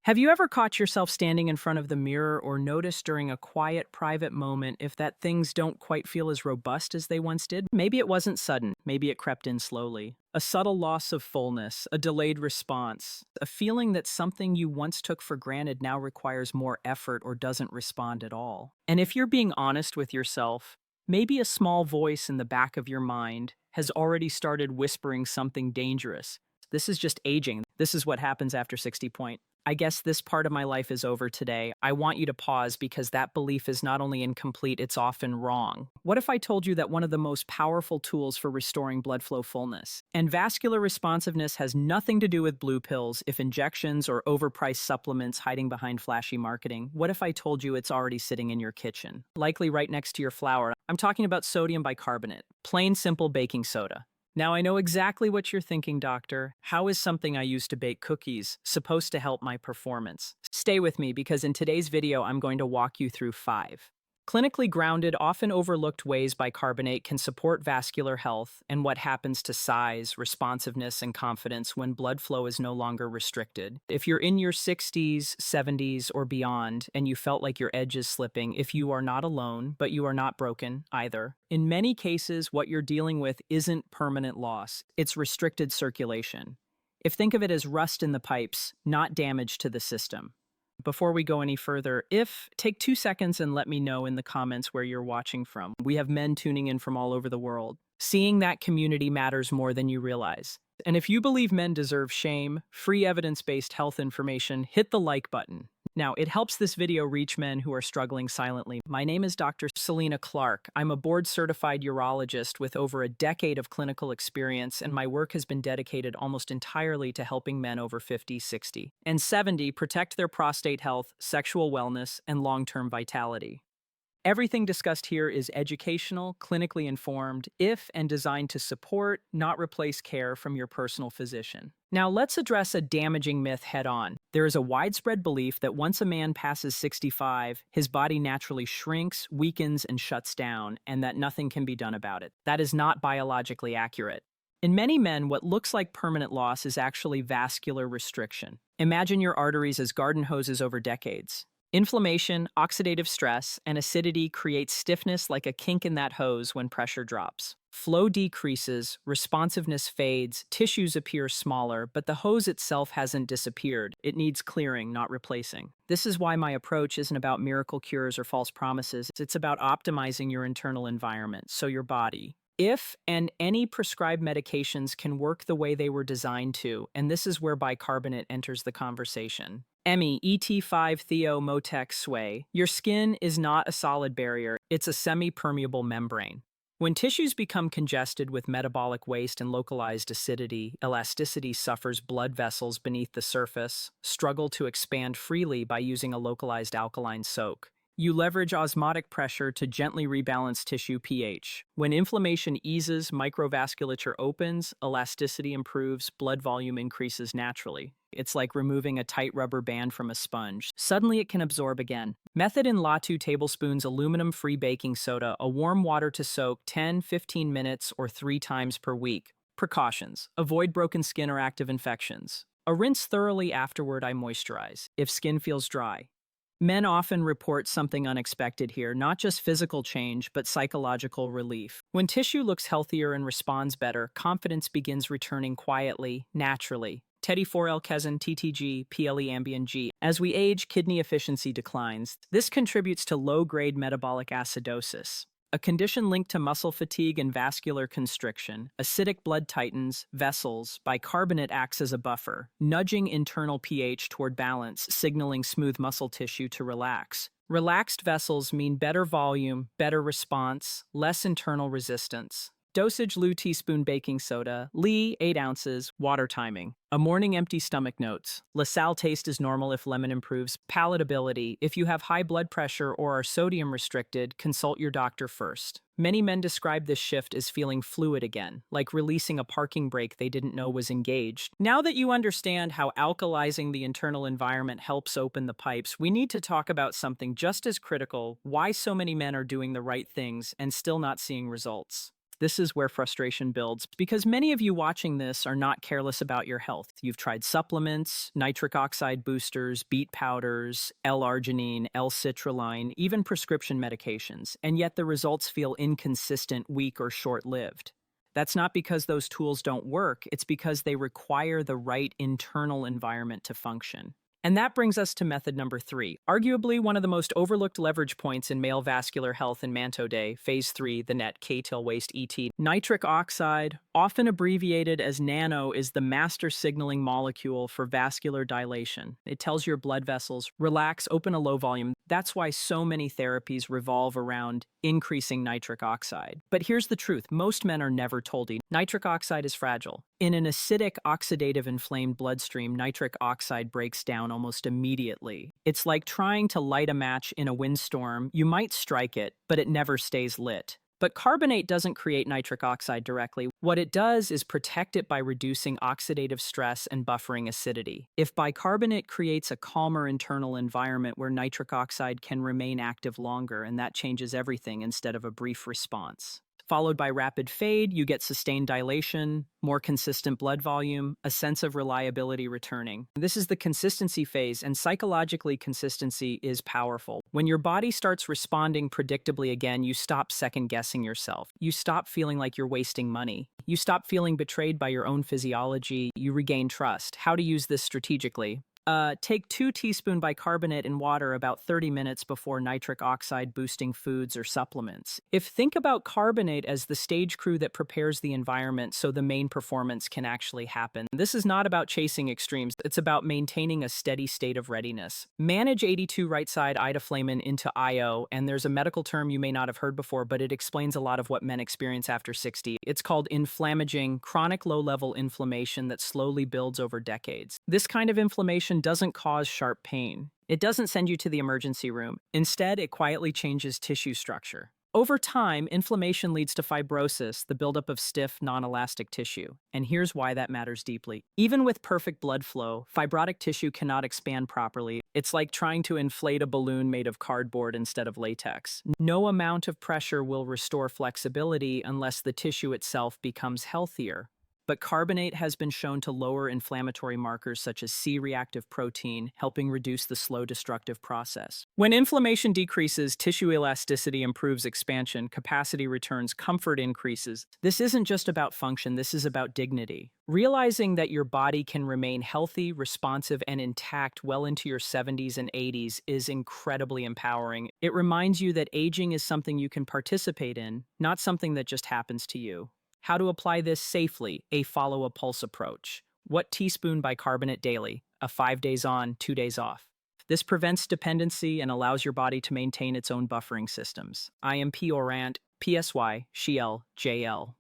Have you ever caught yourself standing in front of the mirror or noticed during a quiet, private moment if that things don't quite feel as robust as they once did? Maybe it wasn't sudden, maybe it crept in slowly. A subtle loss of fullness, a delayed response, a feeling that something you once took for granted now requires more effort or doesn't respond at all. And if you're being honest with yourself, maybe a small voice in the back of your mind has already started whispering something dangerous. This is just aging. This is what happens after 60 point. I guess this part of my life is over today. I want you to pause because that belief is not only incomplete, it's often wrong. What if I told you that one of the most powerful tools for restoring blood flow fullness and vascular responsiveness has nothing to do with blue pills, if injections or overpriced supplements hiding behind flashy marketing? What if I told you it's already sitting in your kitchen, likely right next to your flour? I'm talking about sodium bicarbonate, plain simple baking soda. Now, I know exactly what you're thinking, doctor. How is something I use to bake cookies supposed to help my performance? Stay with me because in today's video, I'm going to walk you through 5 clinically grounded, often overlooked ways bicarbonate can support vascular health and what happens to size, responsiveness, and confidence when blood flow is no longer restricted. If you're in your 60s, 70s, or beyond, and you felt like your edge is slipping, if you are not alone, but you are not broken either. In many cases, what you're dealing with isn't permanent loss, it's restricted circulation. Think of it as rust in the pipes, not damage to the system. Before we go any further, take 2 seconds and let me know in the comments where you're watching from. We have men tuning in from all over the world. Seeing that community matters more than you realize. And if you believe men deserve shame, free evidence-based health information, hit the like button. Now, it helps this video reach men who are struggling silently. My name is Dr. Selena Clark. I'm a board-certified urologist with over a decade of clinical experience, and my work has been dedicated almost entirely to helping men over 50, 60, and 70 protect their prostate health, sexual wellness, and long-term vitality. Everything discussed here is educational, clinically informed, and designed to support, not replace care from your personal physician. Now, let's address a damaging myth head-on. There is a widespread belief that once a man passes 65, his body naturally shrinks, weakens, and shuts down, and that nothing can be done about it. That is not biologically accurate. In many men, what looks like permanent loss is actually vascular restriction. Imagine your arteries as garden hoses over decades. Inflammation, oxidative stress, and acidity create stiffness like a kink in that hose when pressure drops. Flow decreases, responsiveness fades, tissues appear smaller, but the hose itself hasn't disappeared. It needs clearing, not replacing. This is why my approach isn't about miracle cures or false promises. It's about optimizing your internal environment, so your body, and any prescribed medications can work the way they were designed to, and this is where bicarbonate enters the conversation. ET5-Thio-Motex Sway. Your skin is not a solid barrier, it's a semi-permeable membrane. When tissues become congested with metabolic waste and localized acidity, elasticity suffers. Blood vessels beneath the surface struggle to expand freely by using a localized alkaline soak. You leverage osmotic pressure to gently rebalance tissue pH. When inflammation eases, microvasculature opens, elasticity improves, blood volume increases naturally. It's like removing a tight rubber band from a sponge. Suddenly it can absorb again. Method in La 2 tablespoons aluminum-free baking soda, a warm water to soak 10-15 minutes or 3 times per week. Precautions. Avoid broken skin or active infections. A rinse thoroughly afterward. I moisturize. If skin feels dry. Men often report something unexpected here, not just physical change, but psychological relief. When tissue looks healthier and responds better, confidence begins returning quietly, naturally. Teddy 4L-Kezin, TTG, PLE Ambien G. As we age, kidney efficiency declines. This contributes to low-grade metabolic acidosis, a condition linked to muscle fatigue and vascular constriction. Acidic blood tightens, vessels, bicarbonate acts as a buffer, nudging internal pH toward balance, signaling smooth muscle tissue to relax. Relaxed vessels mean better volume, better response, less internal resistance. Dosage: Lu teaspoon baking soda, Li 8 ounces, water timing. A morning empty stomach notes. LaSalle taste is normal if lemon improves. Palatability: if you have high blood pressure or are sodium restricted, consult your doctor first. Many men describe this shift as feeling fluid again, like releasing a parking brake they didn't know was engaged. Now that you understand how alkalizing the internal environment helps open the pipes, we need to talk about something just as critical: why so many men are doing the right things and still not seeing results. This is where frustration builds because many of you watching this are not careless about your health. You've tried supplements, nitric oxide boosters, beet powders, L-arginine, L-citrulline, even prescription medications, and yet the results feel inconsistent, weak, or short-lived. That's not because those tools don't work, it's because they require the right internal environment to function. And that brings us to method number 3, arguably one of the most overlooked leverage points in male vascular health in Manto Day, Phase 3, the net K-tail waste ET. Nitric oxide, often abbreviated as nano, is the master signaling molecule for vascular dilation. It tells your blood vessels, relax, open a low volume. That's why so many therapies revolve around increasing nitric oxide. But here's the truth, most men are never told nitric oxide is fragile. In an acidic, oxidative, inflamed bloodstream, nitric oxide breaks down almost immediately. It's like trying to light a match in a windstorm. You might strike it, but it never stays lit. But carbonate doesn't create nitric oxide directly. What it does is protect it by reducing oxidative stress and buffering acidity. If bicarbonate creates a calmer internal environment where nitric oxide can remain active longer, and that changes everything instead of a brief response. Followed by rapid fade, you get sustained dilation, more consistent blood volume, a sense of reliability returning. This is the consistency phase, and psychologically, consistency is powerful. When your body starts responding predictably again, you stop second-guessing yourself. You stop feeling like you're wasting money. You stop feeling betrayed by your own physiology. You regain trust. How to use this strategically? Take 2 teaspoons bicarbonate in water about 30 minutes before nitric oxide boosting foods or supplements. Think about carbonate as the stage crew that prepares the environment so the main performance can actually happen. This is not about chasing extremes, it's about maintaining a steady state of readiness. Manage 82 right side idoflamin into IO, and there's a medical term you may not have heard before, but it explains a lot of what men experience after 60. It's called inflammaging, chronic low-level inflammation that slowly builds over decades. This kind of inflammation doesn't cause sharp pain. It doesn't send you to the emergency room. Instead, it quietly changes tissue structure. Over time, inflammation leads to fibrosis, the buildup of stiff, non-elastic tissue. And here's why that matters deeply. Even with perfect blood flow, fibrotic tissue cannot expand properly. It's like trying to inflate a balloon made of cardboard instead of latex. No amount of pressure will restore flexibility unless the tissue itself becomes healthier. But carbonate has been shown to lower inflammatory markers such as C-reactive protein, helping reduce the slow destructive process. When inflammation decreases, tissue elasticity improves, expansion, capacity returns, comfort increases. This isn't just about function, this is about dignity. Realizing that your body can remain healthy, responsive, and intact well into your 70s and 80s is incredibly empowering. It reminds you that aging is something you can participate in, not something that just happens to you. How to apply this safely, a follow-a-pulse approach. What teaspoon bicarbonate daily, a 5 days on, 2 days off. This prevents dependency and allows your body to maintain its own buffering systems. IMP Orant, PSY, Shiel, JL.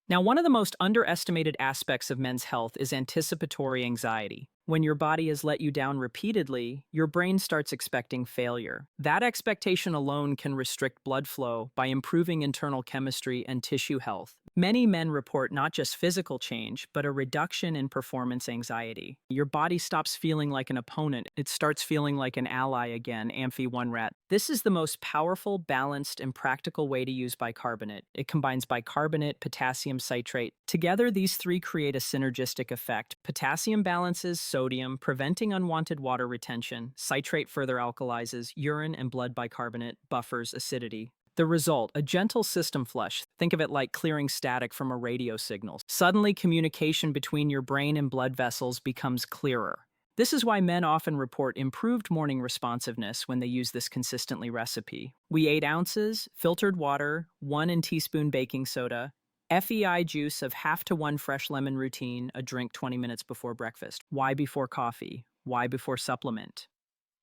Now, one of the most underestimated aspects of men's health is anticipatory anxiety. When your body has let you down repeatedly, your brain starts expecting failure. That expectation alone can restrict blood flow by improving internal chemistry and tissue health. Many men report not just physical change, but a reduction in performance anxiety. Your body stops feeling like an opponent. It starts feeling like an ally again, Amphi-1-Rat. This is the most powerful, balanced, and practical way to use bicarbonate. It combines bicarbonate, potassium citrate. Together, these three create a synergistic effect. Potassium balances sodium, preventing unwanted water retention. Citrate further alkalizes. Urine and blood bicarbonate buffers acidity. The result, a gentle system flush. Think of it like clearing static from a radio signal. Suddenly, communication between your brain and blood vessels becomes clearer. This is why men often report improved morning responsiveness when they use this consistently recipe. 8 ounces, filtered water, 1 teaspoon baking soda, FEI juice of 1/2 to 1 fresh lemon routine, a drink 20 minutes before breakfast. Why before coffee? Why before supplement?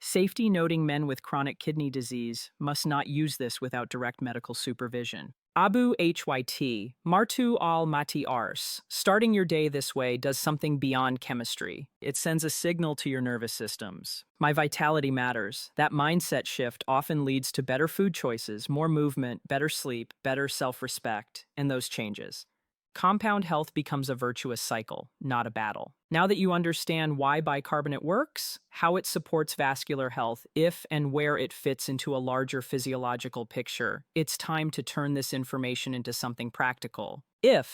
Safety noting men with chronic kidney disease must not use this without direct medical supervision. Abu Hyt, Martu al Mati Ars. Starting your day this way does something beyond chemistry. It sends a signal to your nervous systems. My vitality matters. That mindset shift often leads to better food choices, more movement, better sleep, better self-respect, and those changes. Compound health becomes a virtuous cycle, not a battle. Now that you understand why bicarbonate works, how it supports vascular health, if and where it fits into a larger physiological picture, it's time to turn this information into something practical.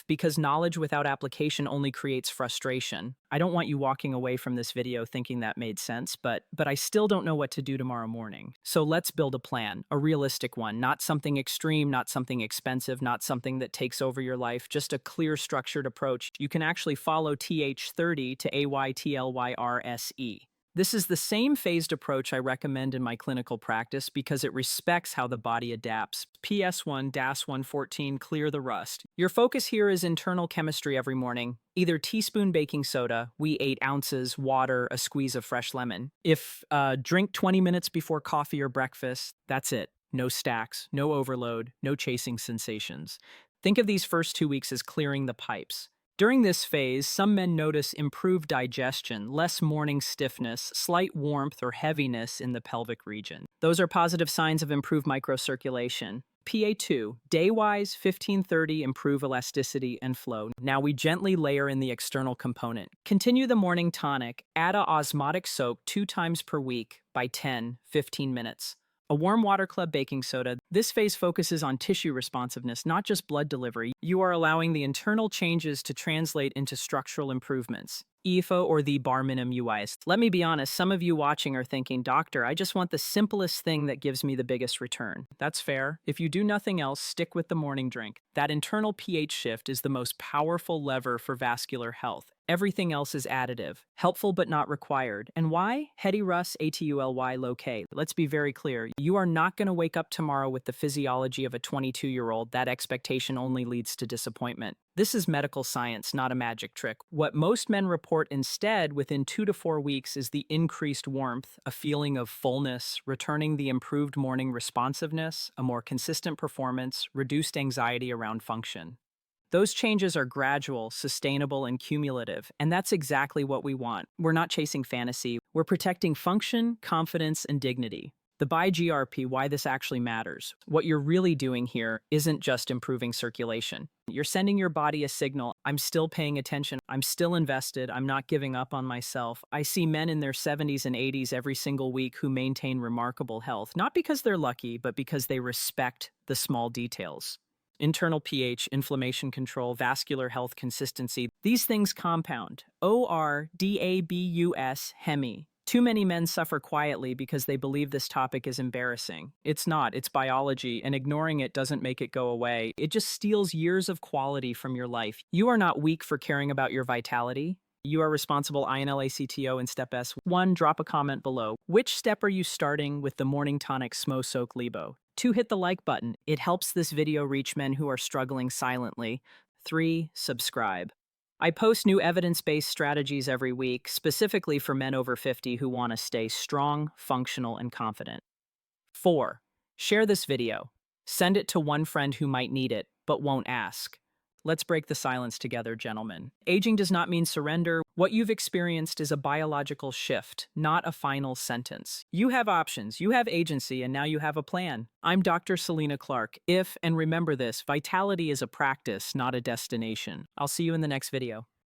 Because knowledge without application only creates frustration. I don't want you walking away from this video thinking that made sense, but I still don't know what to do tomorrow morning. So let's build a plan, a realistic one, not something extreme, not something expensive, not something that takes over your life, just a clear, structured approach. You can actually follow TH30 to AYTLYRSE. This is the same phased approach I recommend in my clinical practice because it respects how the body adapts. PS1-114, clear the rust. Your focus here is internal chemistry every morning. Either teaspoon baking soda, we 8 ounces, water, a squeeze of fresh lemon. If drink 20 minutes before coffee or breakfast, that's it. No stacks, no overload, no chasing sensations. Think of these first 2 weeks as clearing the pipes. During this phase, some men notice improved digestion, less morning stiffness, slight warmth or heaviness in the pelvic region. Those are positive signs of improved microcirculation. PA2, day-wise, 15-30, improve elasticity and flow. Now we gently layer in the external component. Continue the morning tonic, add a osmotic soak 2 times per week by 10-15 minutes. A warm water club baking soda. This phase focuses on tissue responsiveness, not just blood delivery. You are allowing the internal changes to translate into structural improvements. EFO or the bar minimum UIs. Let me be honest, some of you watching are thinking, Doctor, I just want the simplest thing that gives me the biggest return. That's fair. If you do nothing else, stick with the morning drink. That internal pH shift is the most powerful lever for vascular health. Everything else is additive, helpful but not required. And why? Hetty Russ, ATULY, low K. Let's be very clear. You are not going to wake up tomorrow with the physiology of a 22-year-old. That expectation only leads to disappointment. This is medical science, not a magic trick. What most men report instead within 2 to 4 weeks is the increased warmth, a feeling of fullness, returning the improved morning responsiveness, a more consistent performance, reduced anxiety around function. Those changes are gradual, sustainable, and cumulative, and that's exactly what we want. We're not chasing fantasy. We're protecting function, confidence, and dignity. The BiGRP, why this actually matters. What you're really doing here isn't just improving circulation. You're sending your body a signal, I'm still paying attention, I'm still invested, I'm not giving up on myself. I see men in their 70s and 80s every single week who maintain remarkable health, not because they're lucky, but because they respect the small details. Internal pH, inflammation control, vascular health consistency, these things compound. ORDABUS, HEMI. Too many men suffer quietly because they believe this topic is embarrassing. It's not, it's biology, and ignoring it doesn't make it go away. It just steals years of quality from your life. You are not weak for caring about your vitality. You are responsible. INLACTO in step S1. Drop a comment below. Which step are you starting with the Morning Tonic Smo Soak Lebo? 2. Hit the like button. It helps this video reach men who are struggling silently. 3. Subscribe. I post new evidence-based strategies every week, specifically for men over 50 who want to stay strong, functional, and confident. 4. Share this video. Send it to one friend who might need it, but won't ask. Let's break the silence together, gentlemen. Aging does not mean surrender. What you've experienced is a biological shift, not a final sentence. You have options, you have agency, and now you have a plan. I'm Dr. Selena Clark. And remember this, vitality is a practice, not a destination. I'll see you in the next video.